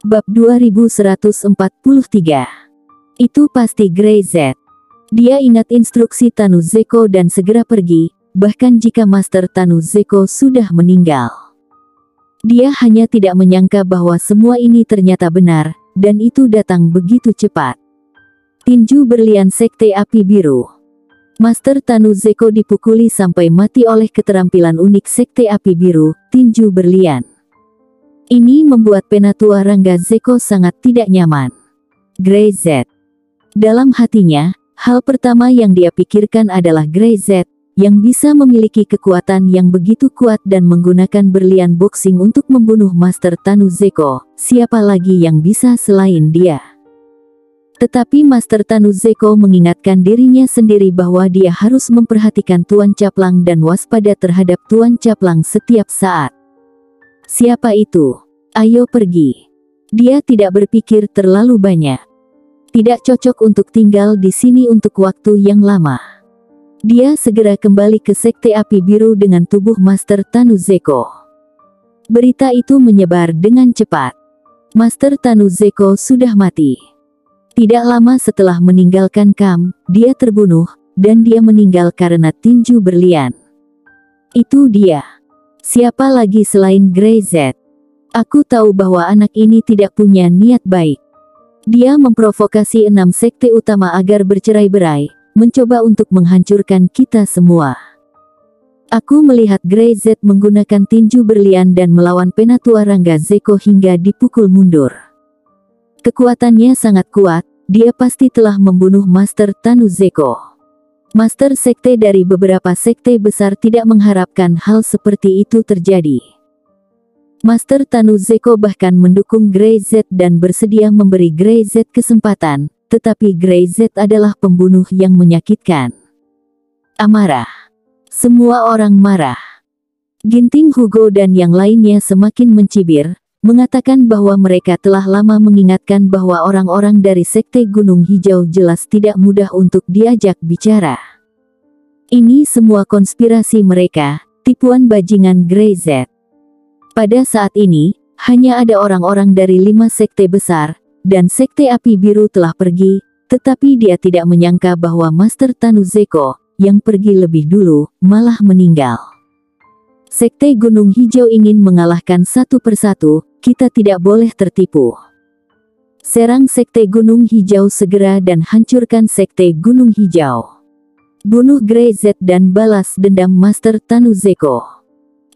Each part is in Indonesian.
Bab 2143. Itu pasti Grey Z. Dia ingat instruksi Tanu Zeko dan segera pergi, bahkan jika Master Tanu Zeko sudah meninggal. Dia hanya tidak menyangka bahwa semua ini ternyata benar, dan itu datang begitu cepat. Tinju berlian Sekte Api Biru. Master Tanu Zeko dipukuli sampai mati oleh keterampilan unik Sekte Api Biru, tinju berlian. Ini membuat Penatua Rangga Zeko sangat tidak nyaman. Grey Z. Dalam hatinya, hal pertama yang dia pikirkan adalah Grey Z, yang bisa memiliki kekuatan yang begitu kuat dan menggunakan berlian boxing untuk membunuh Master Tanu Zeko. Siapa lagi yang bisa selain dia? Tetapi Master Tanu Zeko mengingatkan dirinya sendiri bahwa dia harus memperhatikan Tuan Caplang dan waspada terhadap Tuan Caplang setiap saat. Siapa itu? Ayo pergi. Dia tidak berpikir terlalu banyak. Tidak cocok untuk tinggal di sini untuk waktu yang lama. Dia segera kembali ke Sekte Api Biru dengan tubuh Master Tanu Zeko. Berita itu menyebar dengan cepat. Master Tanu Zeko sudah mati. Tidak lama setelah meninggalkan kamp, dia terbunuh, dan dia meninggal karena tinju berlian. Itu dia. Siapa lagi selain Grey Z? Aku tahu bahwa anak ini tidak punya niat baik. Dia memprovokasi 6 sekte utama agar bercerai-berai, mencoba untuk menghancurkan kita semua. Aku melihat Grey Z menggunakan tinju berlian dan melawan Penatua Rangga Zeko hingga dipukul mundur. Kekuatannya sangat kuat, dia pasti telah membunuh Master Tanu Zeko. Master sekte dari beberapa sekte besar tidak mengharapkan hal seperti itu terjadi. Master Tanu Zeko bahkan mendukung Grey Z dan bersedia memberi Grey Z kesempatan, tetapi Grey Z adalah pembunuh yang menyakitkan. Amarah. Semua orang marah. Ginting Hugo dan yang lainnya semakin mencibir, mengatakan bahwa mereka telah lama mengingatkan bahwa orang-orang dari Sekte Gunung Hijau jelas tidak mudah untuk diajak bicara. Ini semua konspirasi mereka, tipuan bajingan Grey Z. Pada saat ini, hanya ada orang-orang dari 5 sekte besar, dan Sekte Api Biru telah pergi, tetapi dia tidak menyangka bahwa Master Tanu Zeko, yang pergi lebih dulu, malah meninggal. Sekte Gunung Hijau ingin mengalahkan satu persatu, kita tidak boleh tertipu. Serang Sekte Gunung Hijau segera dan hancurkan Sekte Gunung Hijau. Bunuh Grey Z dan balas dendam Master Tanu Zeko.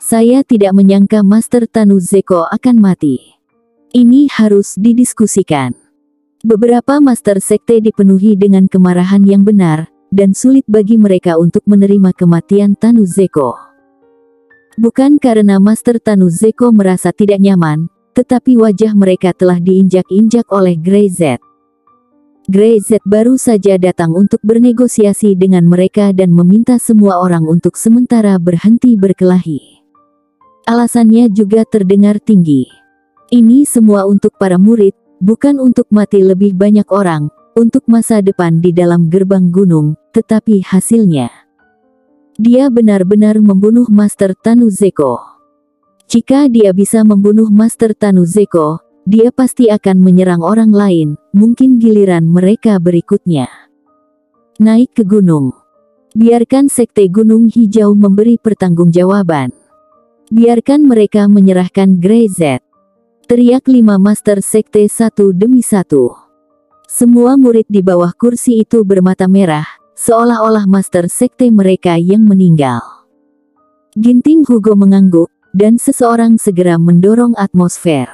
Saya tidak menyangka Master Tanu Zeko akan mati. Ini harus didiskusikan. Beberapa Master Sekte dipenuhi dengan kemarahan yang benar, dan sulit bagi mereka untuk menerima kematian Tanu Zeko. Bukan karena Master Tanu Zeko merasa tidak nyaman, tetapi wajah mereka telah diinjak-injak oleh Grey Z. Grey Z baru saja datang untuk bernegosiasi dengan mereka dan meminta semua orang untuk sementara berhenti berkelahi. Alasannya juga terdengar tinggi. Ini semua untuk para murid, bukan untuk mati lebih banyak orang, untuk masa depan di dalam gerbang gunung, tetapi hasilnya. Dia benar-benar membunuh Master Tanu Zeko. Jika dia bisa membunuh Master Tanu Zeko, dia pasti akan menyerang orang lain, mungkin giliran mereka berikutnya. Naik ke gunung. Biarkan Sekte Gunung Hijau memberi pertanggungjawaban. Biarkan mereka menyerahkan Grey Z. Teriak 5 Master Sekte satu demi satu. Semua murid di bawah kursi itu bermata merah, seolah-olah Master Sekte mereka yang meninggal. Ginting Hugo mengangguk, dan seseorang segera mendorong atmosfer.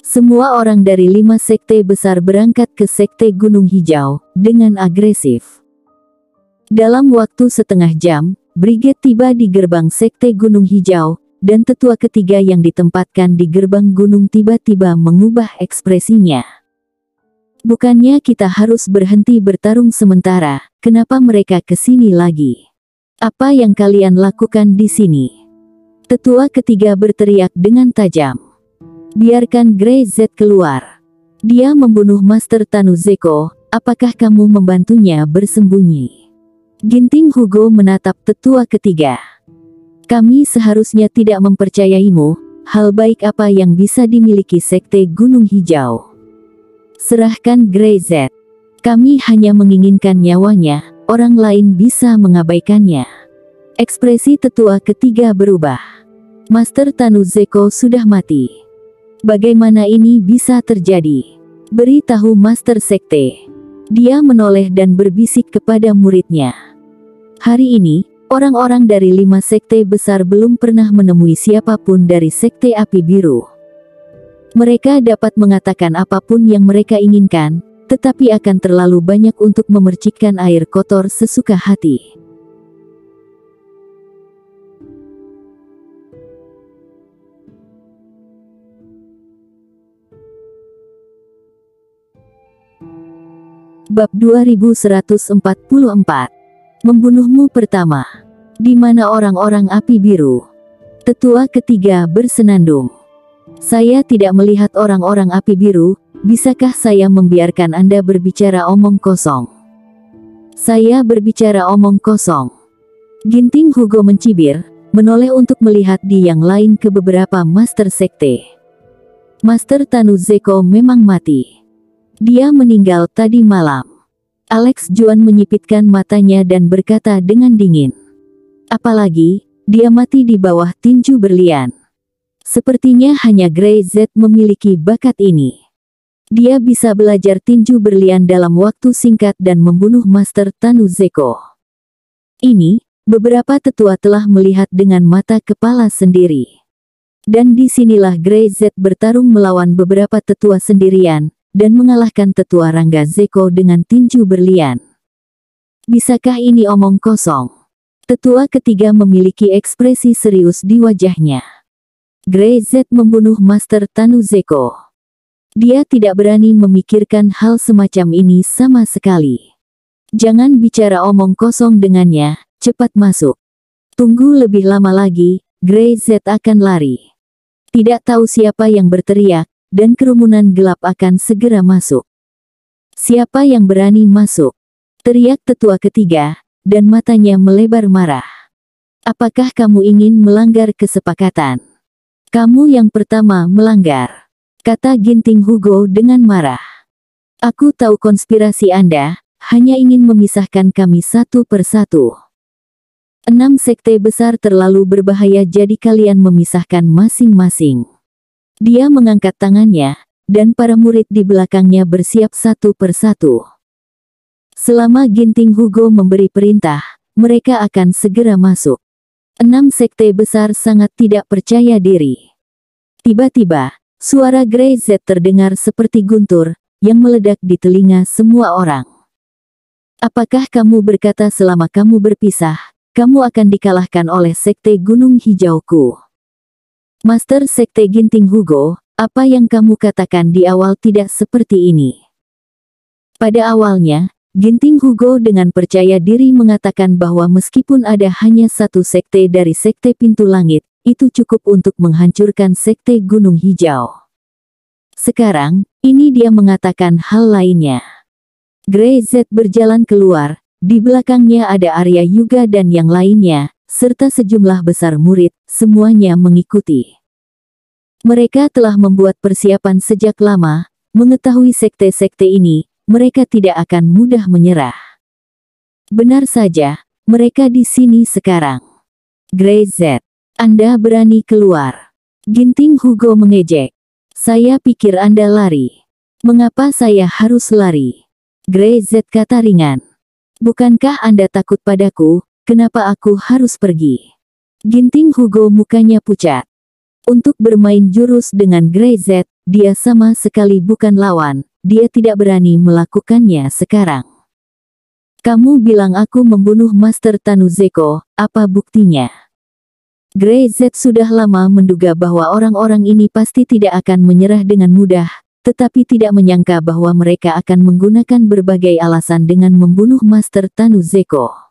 Semua orang dari 5 sekte besar berangkat ke Sekte Gunung Hijau, dengan agresif. Dalam waktu setengah jam, brigade tiba di gerbang Sekte Gunung Hijau, dan tetua ketiga yang ditempatkan di gerbang gunung tiba-tiba mengubah ekspresinya. Bukannya kita harus berhenti bertarung sementara, kenapa mereka ke sini lagi? Apa yang kalian lakukan di sini? Tetua ketiga berteriak dengan tajam. Biarkan Grey Z keluar. Dia membunuh Master Tanu Zeko, apakah kamu membantunya bersembunyi? Ginting Hugo menatap tetua ketiga. Kami seharusnya tidak mempercayaimu, hal baik apa yang bisa dimiliki Sekte Gunung Hijau? Serahkan Grey Z. Kami hanya menginginkan nyawanya, orang lain bisa mengabaikannya. Ekspresi tetua ketiga berubah. Master Tanu Zeko sudah mati. Bagaimana ini bisa terjadi? Beritahu Master Sekte. Dia menoleh dan berbisik kepada muridnya. Hari ini, orang-orang dari 5 sekte besar belum pernah menemui siapapun dari Sekte Api Biru. Mereka dapat mengatakan apapun yang mereka inginkan, tetapi akan terlalu banyak untuk memercikkan air kotor sesuka hati. Bab 2144. Membunuhmu pertama. Di mana orang-orang Api Biru? Tetua ketiga bersenandung. Saya tidak melihat orang-orang Api Biru, bisakah saya membiarkan Anda berbicara omong kosong? Saya berbicara omong kosong. Ginting Hugo mencibir, menoleh untuk melihat di yang lain ke beberapa Master Sekte. Master Tanu Zeko memang mati. Dia meninggal tadi malam. Alex Juan menyipitkan matanya dan berkata dengan dingin. Apalagi, dia mati di bawah tinju berlian. Sepertinya hanya Grey Z memiliki bakat ini. Dia bisa belajar tinju berlian dalam waktu singkat dan membunuh Master Tanu Zeko. Ini, beberapa tetua telah melihat dengan mata kepala sendiri. Dan disinilah Grey Z bertarung melawan beberapa tetua sendirian, dan mengalahkan tetua Rangga Zeko dengan tinju berlian. Bisakah ini omong kosong? Tetua ketiga memiliki ekspresi serius di wajahnya. Grey Z membunuh Master Tanu Zeko. Dia tidak berani memikirkan hal semacam ini sama sekali. Jangan bicara omong kosong dengannya, cepat masuk. Tunggu lebih lama lagi, Grey Z akan lari. Tidak tahu siapa yang berteriak, dan kerumunan gelap akan segera masuk. Siapa yang berani masuk? Teriak tetua ketiga, dan matanya melebar marah. Apakah kamu ingin melanggar kesepakatan? Kamu yang pertama melanggar, kata Ginting Hugo dengan marah. Aku tahu konspirasi Anda, hanya ingin memisahkan kami satu persatu. 6 sekte besar terlalu berbahaya jadi kalian memisahkan masing-masing. Dia mengangkat tangannya, dan para murid di belakangnya bersiap satu persatu. Selama Ginting Hugo memberi perintah, mereka akan segera masuk. 6 sekte besar sangat tidak percaya diri. Tiba-tiba, suara Grey Z terdengar seperti guntur, yang meledak di telinga semua orang. Apakah kamu berkata selama kamu berpisah, kamu akan dikalahkan oleh Sekte Gunung Hijauku? Master Sekte Ginting Hugo, apa yang kamu katakan di awal tidak seperti ini. Pada awalnya, Ginting Hugo dengan percaya diri mengatakan bahwa meskipun ada hanya satu sekte dari Sekte Pintu Langit, itu cukup untuk menghancurkan Sekte Gunung Hijau. Sekarang, ini dia mengatakan hal lainnya. Grey Z berjalan keluar, di belakangnya ada Arya Yuga dan yang lainnya, serta sejumlah besar murid, semuanya mengikuti. Mereka telah membuat persiapan sejak lama, mengetahui sekte-sekte ini, mereka tidak akan mudah menyerah. Benar saja, mereka di sini sekarang. Grey Z, Anda berani keluar. Ginting Hugo mengejek. Saya pikir Anda lari. Mengapa saya harus lari? Grey Z kata ringan. Bukankah Anda takut padaku? Kenapa aku harus pergi? Ginting Hugo mukanya pucat. Untuk bermain jurus dengan Grey Z, dia sama sekali bukan lawan, dia tidak berani melakukannya sekarang. Kamu bilang aku membunuh Master Tanu Zeko, apa buktinya? Grey Z sudah lama menduga bahwa orang-orang ini pasti tidak akan menyerah dengan mudah, tetapi tidak menyangka bahwa mereka akan menggunakan berbagai alasan dengan membunuh Master Tanu Zeko.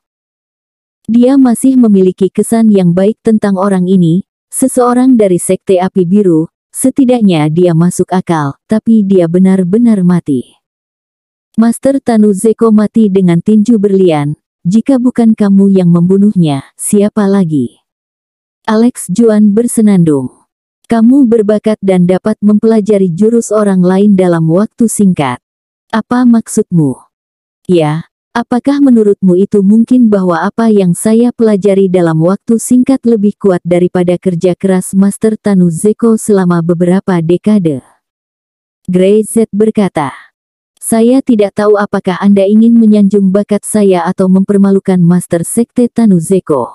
Dia masih memiliki kesan yang baik tentang orang ini, seseorang dari Sekte Api Biru, setidaknya dia masuk akal, tapi dia benar-benar mati. Master Tanu Zeko mati dengan tinju berlian, jika bukan kamu yang membunuhnya, siapa lagi? Alex Juan bersenandung. Kamu berbakat dan dapat mempelajari jurus orang lain dalam waktu singkat. Apa maksudmu? Ya, apakah menurutmu itu mungkin bahwa apa yang saya pelajari dalam waktu singkat lebih kuat daripada kerja keras Master Tanu Zeko selama beberapa dekade? Grey Z berkata, saya tidak tahu apakah Anda ingin menyanjung bakat saya atau mempermalukan Master Sekte Tanu Zeko.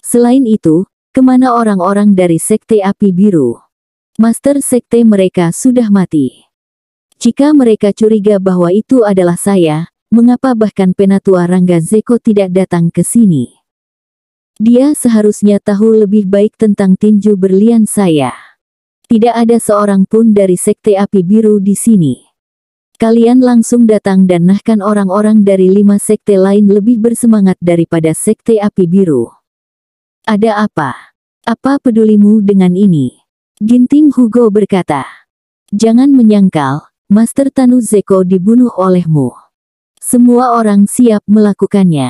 Selain itu, kemana orang-orang dari Sekte Api Biru? Master Sekte mereka sudah mati. Jika mereka curiga bahwa itu adalah saya, mengapa bahkan Penatua Rangga Zeko tidak datang ke sini? Dia seharusnya tahu lebih baik tentang tinju berlian saya. Tidak ada seorang pun dari Sekte Api Biru di sini. Kalian langsung datang dan nahkan orang-orang dari 5 sekte lain lebih bersemangat daripada Sekte Api Biru. Ada apa? Apa pedulimu dengan ini? Ginting Hugo berkata. Jangan menyangkal, Master Tanu Zeko dibunuh olehmu. Semua orang siap melakukannya.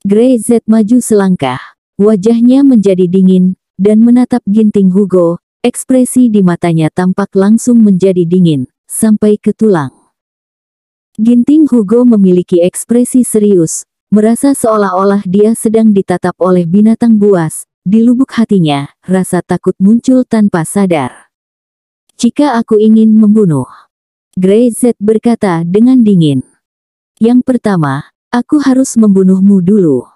Grey Z maju selangkah, wajahnya menjadi dingin, dan menatap Ginting Hugo, ekspresi di matanya tampak langsung menjadi dingin, sampai ke tulang. Ginting Hugo memiliki ekspresi serius, merasa seolah-olah dia sedang ditatap oleh binatang buas. Di lubuk hatinya, rasa takut muncul tanpa sadar. Jika aku ingin membunuh, Grey Z berkata dengan dingin. Yang pertama, aku harus membunuhmu dulu.